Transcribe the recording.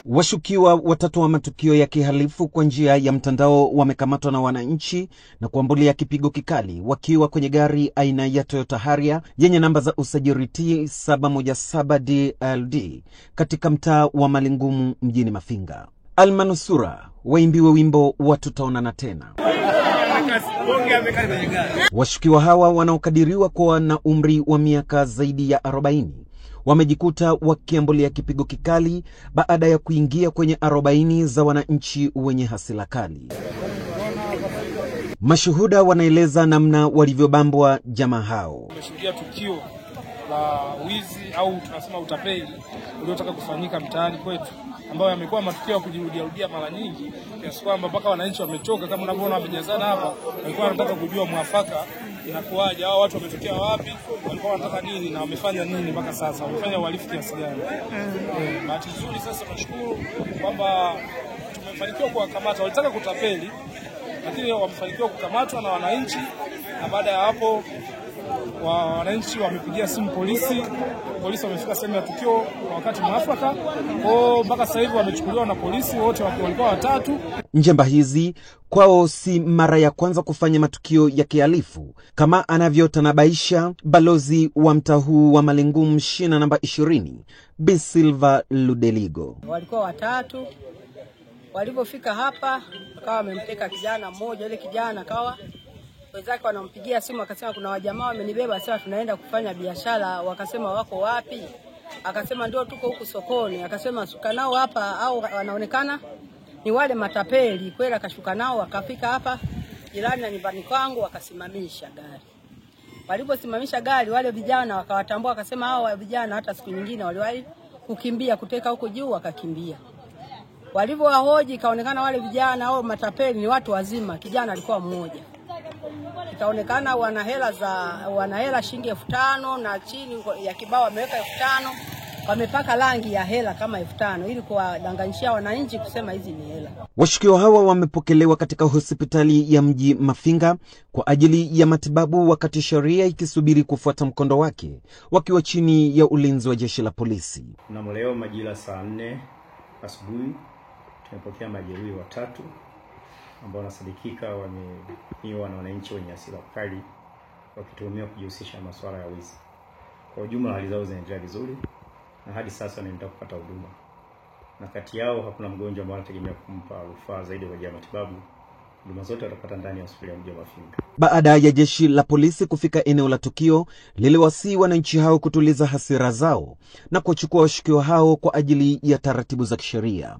Washukiwa watatu wa matukio ya kihalifu kwa njia ya mtandao wamekamatwa na wananchi na kuambulia kipigo kikali wakiwa kwenye gari aina ya Toyota Harrier yenye namba za usajili T717DLD katika mtaa wa Malingumu mjini Mafinga. Almanusura waimbiwe wimbo wa tutaonana tena. Washukiwa hawa wanaokadiriwa kuwa na umri wa miaka zaidi ya 40 wamejikuta wakiambulia kipigo kikali baada ya kuingia kwenye 40 za wananchi wenye hasira kali. Mashuhuda wanaeleza namna walivyobambwa jamaa hao. Tumeshuhudia tukio la wizi au tunasema utapeli uliotaka kufanyika mtaani kwetu, ambayo yamekuwa matukio ya kujirudia mara nyingi, kiasi kwamba mpaka wananchi wamechoka. Kama unavyoona wamejazana hapa, walikuwa wanataka kujua mwafaka inakuaje, hao watu wametokea wapi, walikuwa wanataka nini na wamefanya nini mpaka sasa, wamefanya uhalifu kiasi gani. Bahati nzuri sasa tunashukuru kwamba tumefanikiwa kuwakamata. Walitaka kutapeli lakini wamefanikiwa kukamatwa na wananchi, na baada ya hapo wananchi wamepigia simu polisi wamefika sehemu ya tukio kwa wakati mwafaka. Mpaka sasa hivi wamechukuliwa na polisi, wote walikuwa watatu. Njemba hizi kwao si mara ya kwanza kufanya matukio ya kihalifu, kama anavyotanabaisha balozi wa mtaa huu wa Malingumu shina namba 20 B. Silva Ludeligo. Walikuwa watatu, walipofika hapa akawa wamemteka kijana mmoja. Ile kijana akawa wenzake wanampigia simu, akasema kuna wajamaa wamenibeba, sasa tunaenda kufanya biashara. Wakasema wako wapi? Akasema ndio tuko huku sokoni. Akasema shuka nao hapa, au wanaonekana ni wale matapeli. Kweli akashuka nao, akafika hapa jirani na nyumbani kwangu, akasimamisha gari. Waliposimamisha gari, wale vijana wakawatambua, akasema hao vijana hata siku nyingine waliwahi kukimbia kuteka huko juu, wakakimbia. Walivyowahoji kaonekana wale vijana au matapeli ni watu wazima, kijana alikuwa mmoja. Ikaonekana wana hela shilingi 5,000 na chini ya kibao wameweka 5,000, wamepaka rangi ya hela kama 5,000 ili kuwadanganyishia wananchi kusema hizi ni hela. Washukiwa hawa wamepokelewa katika hospitali ya mji Mafinga kwa ajili ya matibabu, wakati sheria ikisubiri kufuata mkondo wake, wakiwa chini ya ulinzi wa jeshi la polisi. Na leo majira saa 4 asubuhi tumepokea majeruhi watatu ambao nasadikika wameiwa na wananchi wenye hasira kali, wakituhumiwa kujihusisha na masuala ya wizi. Kwa ujumla hali zao zinaendelea vizuri na hadi sasa wanaendelea kupata huduma, na kati yao hakuna mgonjwa ambao anategemea kumpa rufaa zaidi kwa ajili ya matibabu. Huduma zote watapata ndani ya hospitali ya mji wa Mafinga. Baada ya jeshi la polisi kufika eneo la tukio, liliwasihi wananchi hao kutuliza hasira zao na kuchukua washukiwa hao kwa ajili ya taratibu za kisheria.